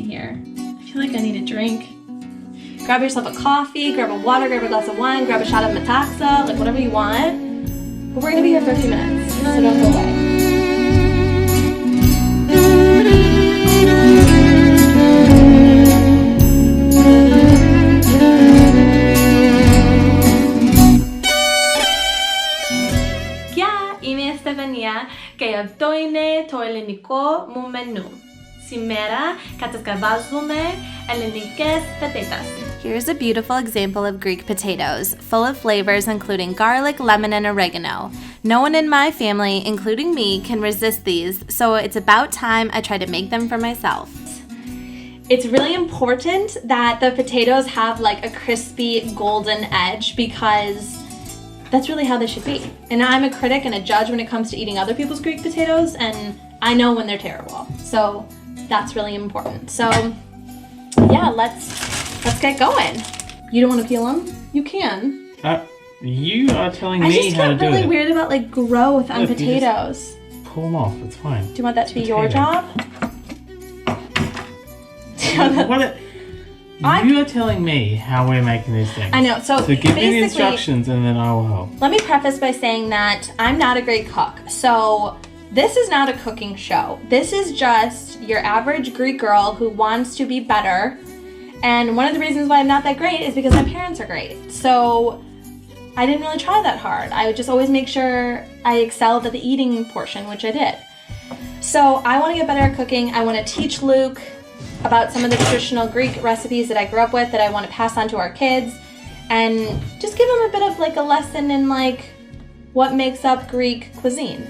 messy here. I feel like I need a drink. Grab yourself a coffee, grab a water, grab a glass of wine, grab a shot of Metaxa, like whatever you want. But we're gonna be here for a few minutes, so don't go away. Είμαι η Στεφανία και αυτό είναι το ελληνικό μου μενού. Σήμερα κατασκευάζουμε ελληνικές πατάτες. Here's a beautiful example of Greek potatoes, full of flavors including garlic, lemon, and oregano. No one in my family, including me, can resist these, so it's about time I try to make them for myself. It's really important that the potatoes have like a crispy golden edge because that's really how they should be. And I'm a critic and a judge when it comes to eating other people's Greek potatoes, and I know when they're terrible. So that's really important. So yeah, let's get going. You don't want to peel them? You can. You are telling me how to do it. I just get really weird about like growth on potatoes. Pull them off. It's fine. Do you want that to be your job? You are telling me how we're making these things. I know. So give me the instructions and then I will help. Let me preface by saying that I'm not a great cook. So this is not a cooking show. This is just your average Greek girl who wants to be better. And one of the reasons why I'm not that great is because my parents are great. So I didn't really try that hard. I would just always make sure I excelled at the eating portion, which I did. So I want to get better at cooking. I want to teach Luke about some of the traditional Greek recipes that I grew up with that I want to pass on to our kids, and just give them a bit of like a lesson in like what makes up Greek cuisine.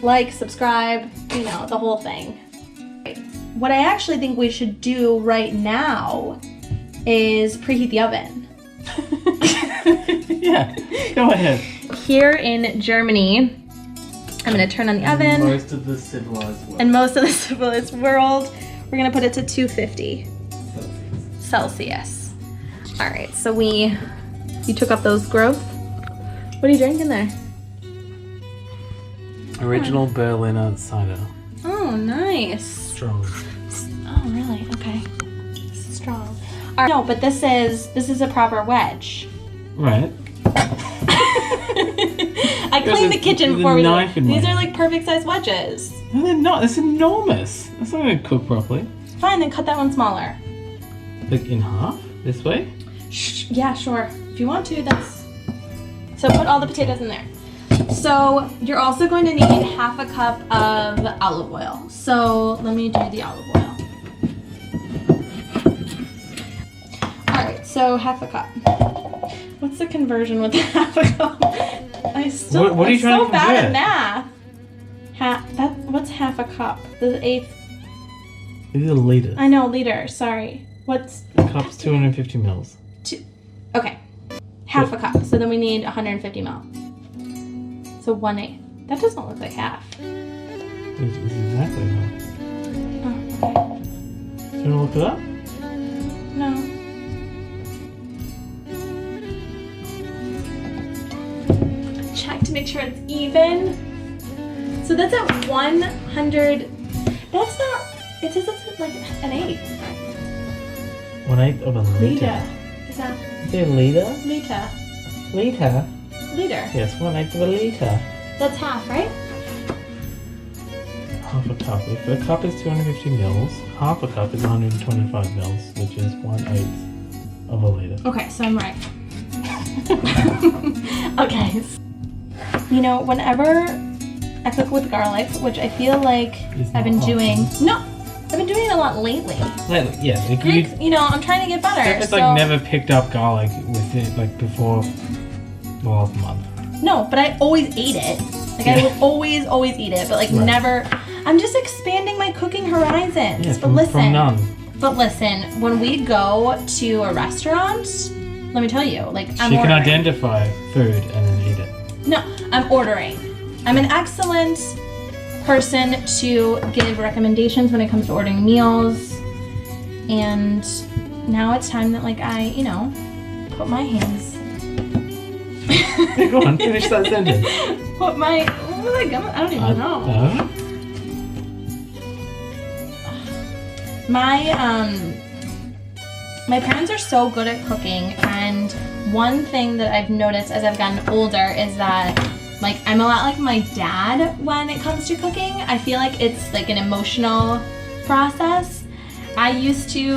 Like, subscribe, you know, the whole thing. What I actually think we should do right now is preheat the oven. Yeah, go ahead. Here in Germany, I'm going to turn on the oven. Most of the civilized world. And most of the civilized world. We're gonna put it to 250 Celsius. All right, so you took up those growth. What are you drinking there? Original Berliner cider. Oh, nice. Strong. Oh, really? Okay. Strong. All right, no, but this is a proper wedge. Right. I cleaned the kitchen before we did. These are like perfect size wedges. No, they're not. That's enormous. That's not going to cook properly. Fine, then cut that one smaller. Like in half? This way? Yeah, sure. If you want to, that's... So put all the potatoes in there. So you're also going to need half a cup of olive oil. So let me do the olive oil. All right, so half a cup. What's the conversion with half a cup? I'm so bad at math. What's half a cup? The eighth. This is a liter. I know, liter. Sorry. What's a cup's 250 mils. Okay, half a cup. So then we need 150 ml. So 1/8. That doesn't look like half. It's exactly half. Oh, okay. Do you want to look it up? No. Check to make sure it's even. So that's at 100. That's not. It says it's like an 8. 1/8 of a liter. Liter. Is that? Is it a liter? Liter. Liter? Liter. Yes, 1/8 of a liter. That's half, right? Half a cup. If a cup is 250 mils, half a cup is 125 mils, which is 1/8 of a liter. Okay, so I'm right. Okay. You know, whenever I cook with garlic, which I feel like I've been doing. No, I've been doing it a lot lately. Lately, yeah. Greek, you know, I'm trying to get better. It's like never picked up garlic with it like before the last month. No, but I always ate it. Like I would always eat it, but like never. I'm just expanding my cooking horizons. Yeah, but listen, from none. But listen, when we go to a restaurant, let me tell you, like She can identify food and then eat it. No, I'm ordering. I'm an excellent person to give recommendations when it comes to ordering meals. And now it's time that like I, you know, put my hands. Go on, finish that sentence. What was I gonna? I don't even know. My parents are so good at cooking, and one thing that I've noticed as I've gotten older is that like I'm a lot like my dad when it comes to cooking. I feel like it's like an emotional process. I used to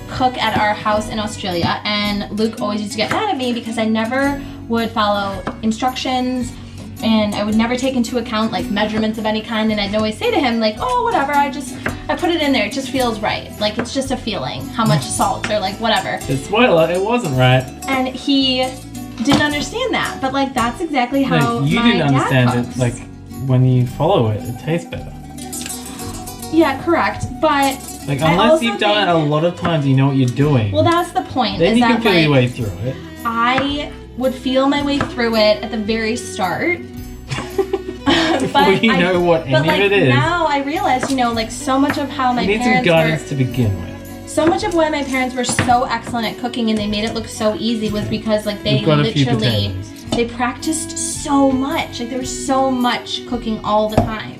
cook at our house in Australia, and Luke always used to get mad at me because I never would follow instructions, and I would never take into account like measurements of any kind, and I'd always say to him like, oh, whatever, I put it in there, it just feels right. Like it's just a feeling, how much salt or like whatever. Spoiler, it wasn't right. And he didn't understand that, but like that's exactly how you my didn't dad understand cooks. it, like when you follow it, it tastes better. Yeah, correct, but Like I unless also you've done it think- a lot of times, you know what you're doing. well, that's the point. Then is you can that, feel your like, way through it. I would feel my way through it at the very start. Before you know what any but like of it is. now I realize, you know, like so much of how my You need some parents guidance were, to begin with. so much of why my parents were so excellent at cooking and they made it look so easy was because like they We've got a few literally potatoes. they practiced so much. Like there was so much cooking all the time.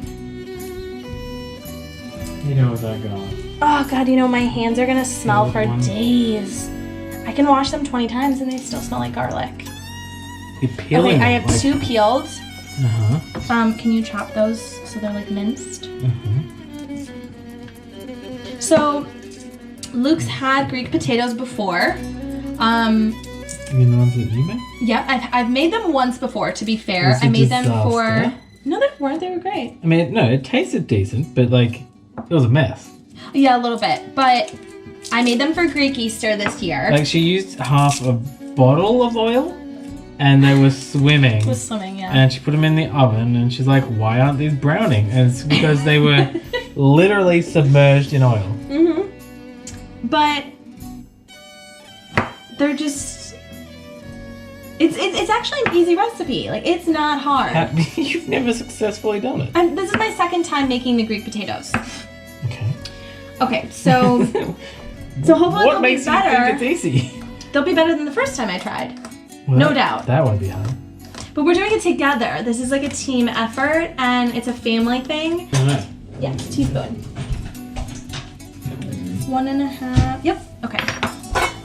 You know where that going. Oh god, you know my hands are gonna smell for One. days. I can wash them 20 times and they still smell like garlic. You're peeling Okay, I them, have like- 2 peeled. Uh-huh. Can you chop those so they're like minced? Uh-huh. So, Luke's had Greek potatoes before. You mean the ones that you made? Yeah, I've made them once before. To be fair, Was it I made them for. disaster? No, they weren't. They were great. I mean, no, it tasted decent, but like, it was a mess. Yeah, a little bit, but I made them for Greek Easter this year. Like, she used half a bottle of oil, and they were swimming. With swimming, yeah. And she put them in the oven, and she's like, why aren't these browning? And it's because they were literally submerged in oil. Mm-hmm. But they're just. It's actually an easy recipe. Like it's not hard. You've never successfully done it. And this is my second time making the Greek potatoes. Okay. Okay, so hopefully What they'll makes be you better. think it's easy? They'll be better than the first time I tried. Well, No doubt. That would be hard. But we're doing it together. This is like a team effort and it's a family thing. Alright. Yeah, teaspoon. 1.5. Yep. Okay.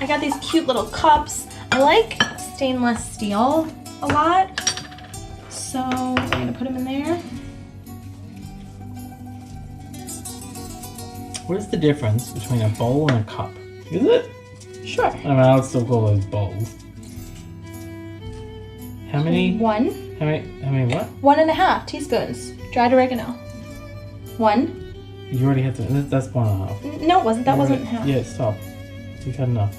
I got these cute little cups. I like stainless steel a lot. So we're gonna put them in there. What is the difference between a bowl and a cup? Is it? Sure. I mean, I would still call those bowls. How many? How many what? 1.5 teaspoons dried oregano. 1. You already had to. That's 1.5. No, it wasn't. That You wasn't already- half. Yeah, stop. You've had enough.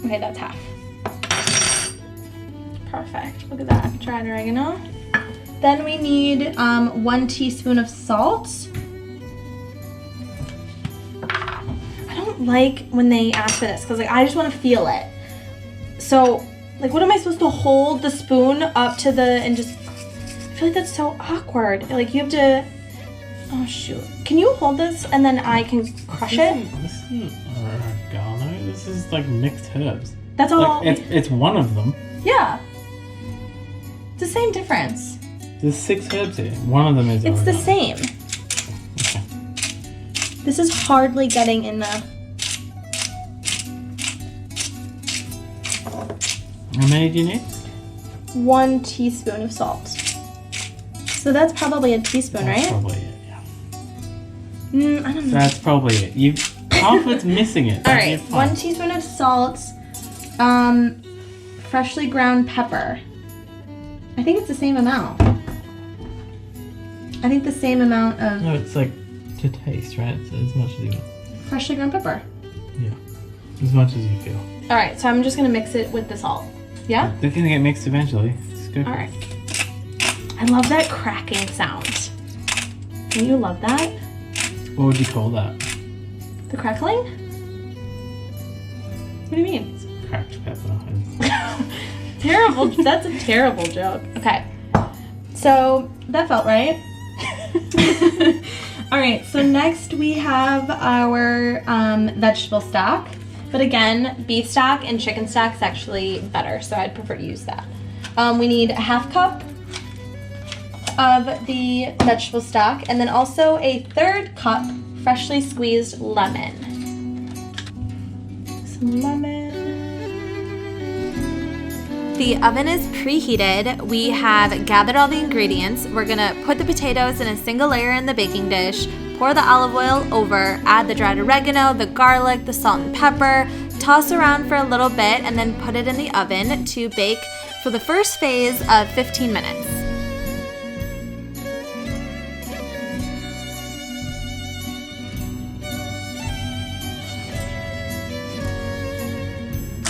Okay, that's half. Perfect. Look at that. Dried oregano. Then we need 1 teaspoon of salt. I don't like when they ask for this because like I just want to feel it. So like what am I supposed to hold the spoon up to the and just I feel like that's so awkward. Like you have to oh shoot. Can you hold this and then I can crush it? This isn't oregano. This is like mixed herbs. That's all. Like, it's one of them. Yeah. It's the same difference. There's 6 herbs here. One of them is It's the oregano. same. Okay. This is hardly getting in the. How many do you need? 1 teaspoon of salt. So that's probably a teaspoon, That's right? probably it, yeah. I don't know. That's probably it. Half of it's missing it. All That'd be right, fine. 1 teaspoon of salt. Freshly ground pepper. I think it's the same amount. I think the same amount of No, it's like to taste, right? It's as much as you want. freshly ground pepper. Yeah. As much as you feel. All right, so I'm just gonna mix it with the salt. Yeah. They're gonna get mixed eventually. Just go for All it. right. I love that cracking sound. Don't you love that? What would you call that? The crackling? What do you mean? Cracked pepper. Terrible. That's a terrible joke. Okay. So that felt right. All right. So next we have our vegetable stock. But again, beef stock and chicken stock is actually better. So I'd prefer to use that. We need a 1/2 cup of the vegetable stock and then also a 1/3 cup freshly squeezed lemon. Some lemon. The oven is preheated. We have gathered all the ingredients. We're gonna put the potatoes in a single layer in the baking dish, pour the olive oil over, add the dried oregano, the garlic, the salt and pepper, toss around for a little bit, and then put it in the oven to bake for the first phase of 15 minutes.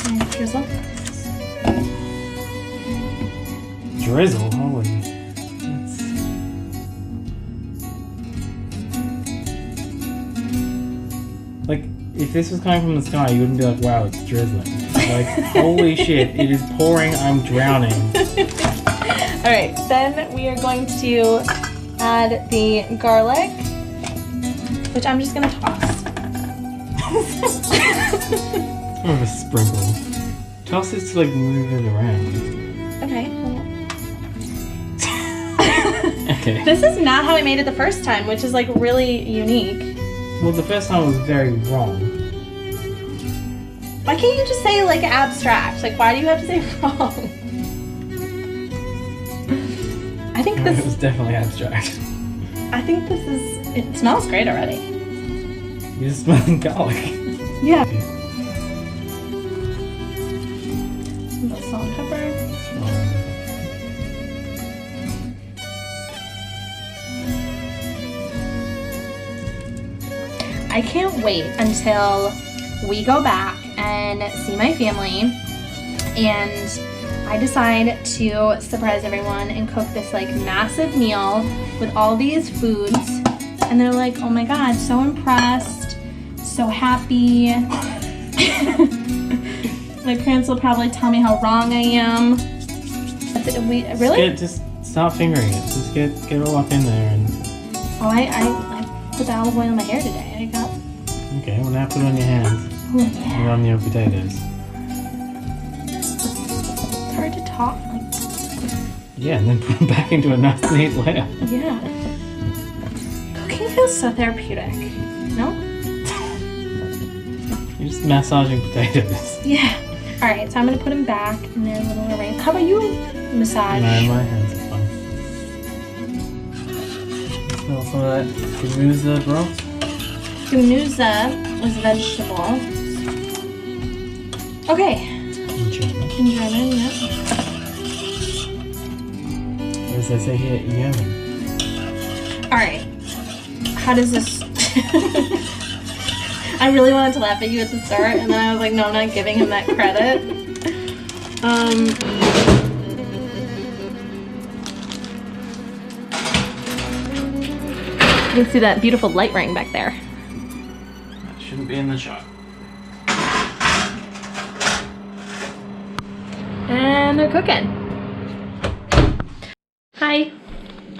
And drizzle. Drizzle, holy. That's... Like, if this was coming from the sky, you wouldn't be like, wow, it's drizzling. Like, holy shit, it is pouring, I'm drowning. Alright, then we are going to add the garlic, which I'm just gonna toss. It's more of a sprinkle. Toss it to like move it around. Okay. Okay. This is not how I made it the first time, which is like really unique. Well, the first time was very wrong. Why can't you just say like abstract? Like, why do you have to say wrong? I think It was definitely abstract. I think this is. It smells great already. You're smelling garlic. Yeah. A little salt and pepper. I can't wait until we go back and see my family and I decide to surprise everyone and cook this like massive meal with all these foods and they're like, oh my god, so impressed, so happy. My parents will probably tell me how wrong I am. Really? Just stop fingering it. Just get it all up in there and... Oh, I put the olive oil in my hair today. I got... Okay, well now put it on your hands. Oh, yeah. And on your potatoes. It's hard to talk. Like... Yeah, and then put them back into a nice neat layer. Yeah. Cooking feels so therapeutic. No? You're just massaging potatoes. Yeah. Alright, so I'm going to put them back in their little arrange. How about you massage? No, my hands are fine. Smell some of that Gamuza broth? Gamuza is vegetable. Okay. In German. In German, yeah. What does that say here? Yemen. Alright. How does this... I really wanted to laugh at you at the start, and then I was like, no, I'm not giving him that credit. You can see that beautiful light ring back there. That shouldn't be in the shot. And they're cooking. Hi.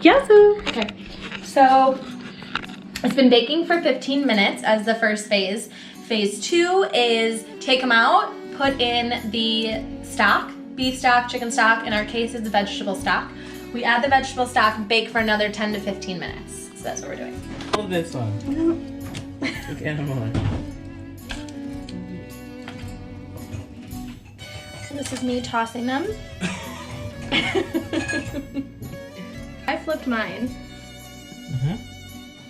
Yazoo. Okay. So it's been baking for 15 minutes as the first phase. Phase 2 is take them out, put in the stock, beef stock, chicken stock. In our case, it's vegetable stock. We add the vegetable stock, bake for another 10 to 15 minutes. So that's what we're doing. All of this one. Look animal. So this is me tossing them. I flipped mine. Uh-huh.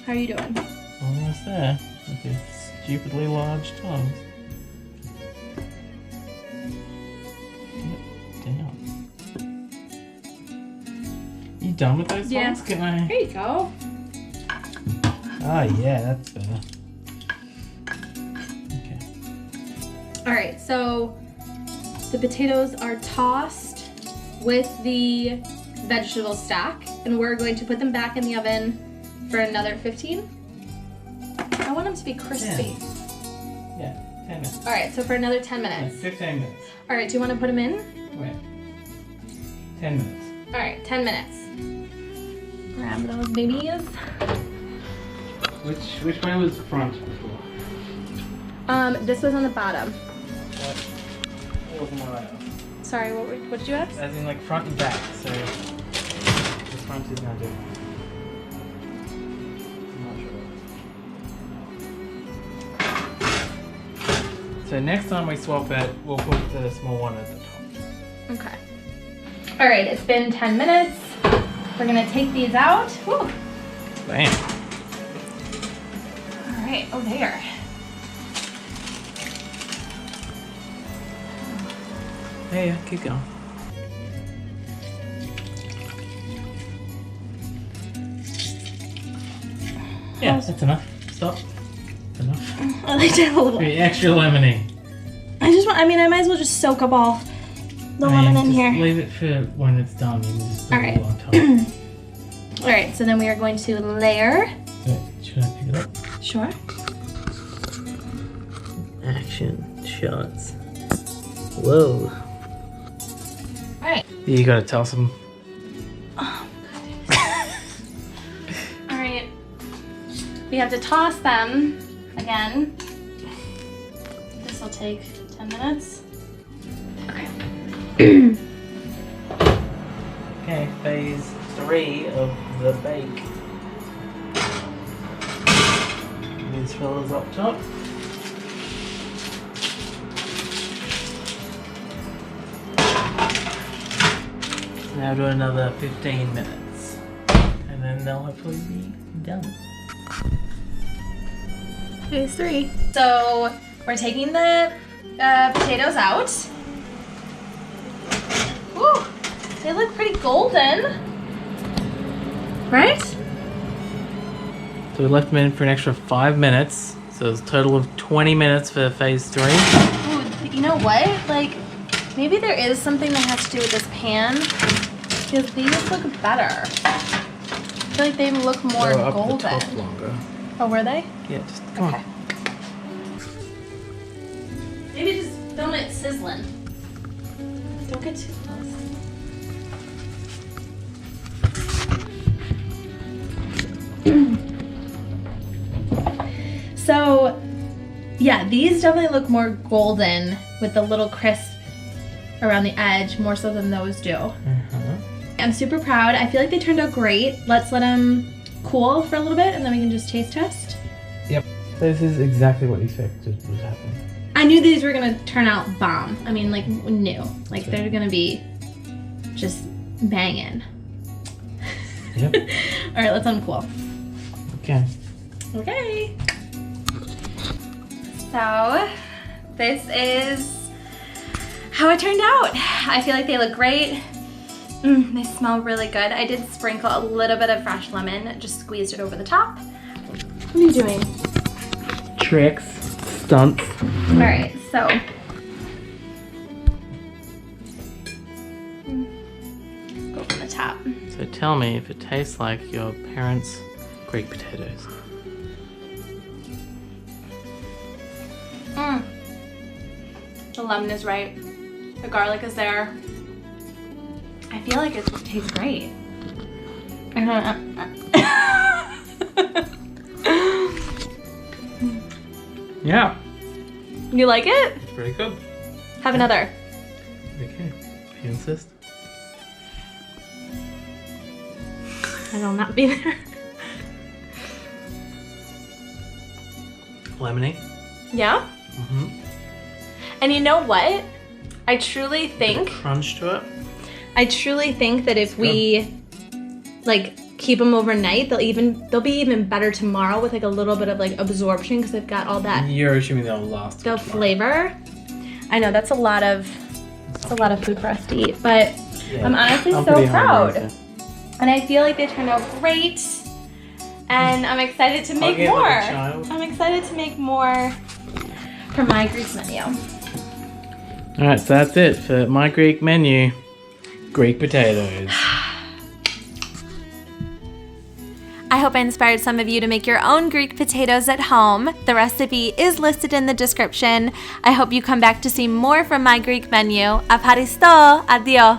How are you doing? Almost there. With your stupidly large tongues. Damn. You done with those ones? Can I... Here you go. Ah, yeah, that's better. Okay. Alright, so the potatoes are tossed with the vegetable stock, and we're going to put them back in the oven for another 15. I want them to be crispy. Yeah, 10 minutes. Alright, so for another 10 No, minutes. 15 minutes. Alright, do you want to put them in? Wait. 10 minutes. Alright, 10 minutes. Grab those babies. Which way was front before? This was on the bottom. What wasn't what I asked? Sorry, what did you ask? As in like front and back, so the front is now different. I'm not sure. So next time we swap it, we'll put the small one at the top. Okay. All right, it's been 10 minutes. We're gonna take these out. Whew. Bam. All right, oh there. Yeah, keep going. Yeah, that's enough. Stop. That's enough. I like to have a little. Be extra lemony. I might as well just soak up all the lemon in just here. Leave it for when it's done. You can just put All right. it on top. All right, so then we are going to layer. So, should I pick it up? Sure. Action shots. Whoa. All right. You gotta tell some. All right. We have to toss them again. This will take 10 minutes. Okay. Okay, phase 3 of the bake. These fellas up top. Now do another 15 minutes. And then they'll hopefully be done. Phase 3. So we're taking the potatoes out. Ooh, they look pretty golden. Right? So we left them in for an extra 5 minutes. So it's a total of 20 minutes for phase 3. Ooh, you know what? Like, maybe there is something that has to do with this pan. Because these look better. I feel like they look more Go up golden. the top longer. Oh, were they? Yeah, just come Okay. on. Maybe just film it sizzling. Don't get too close. So, yeah, these definitely look more golden with the little crisp around the edge, more so than those do. I'm super proud. I feel like they turned out great. Let's let them cool for a little bit and then we can just taste test. Yep. This is exactly what you expected would happen. I knew these were gonna turn out bomb. I mean, like, new. Like, they're gonna be just banging. Yep. All right, let's uncool. Okay. Okay. So, this is how it turned out. I feel like they look great. They smell really good. I did sprinkle a little bit of fresh lemon, just squeezed it over the top. What are you doing? Tricks, stunts. All right, so. Go from the top. So tell me if it tastes like your parents' Greek potatoes. The lemon is right. The garlic is there. I feel like it tastes great. Yeah. You like it? It's pretty good. Have another. Okay. You insist? I will not be there. Lemony. Yeah? Mm-hmm. And you know what? I truly think Crunch to it. that if we like keep them overnight, they'll be even better tomorrow with like a little bit of like absorption because they've got all that You're assuming they'll last. the flavor. I know that's a lot of food for us to eat, but Yeah. I'm honestly so pretty proud. hungry, so- And I feel like they turned out great. And I'm excited to make get more. like a child. I'm excited to make more for my Greek menu. Alright, so that's it for my Greek menu. Greek potatoes. I hope I inspired some of you to make your own Greek potatoes at home. The recipe is listed in the description. I hope you come back to see more from my Greek menu. Ευχαριστώ. Adio.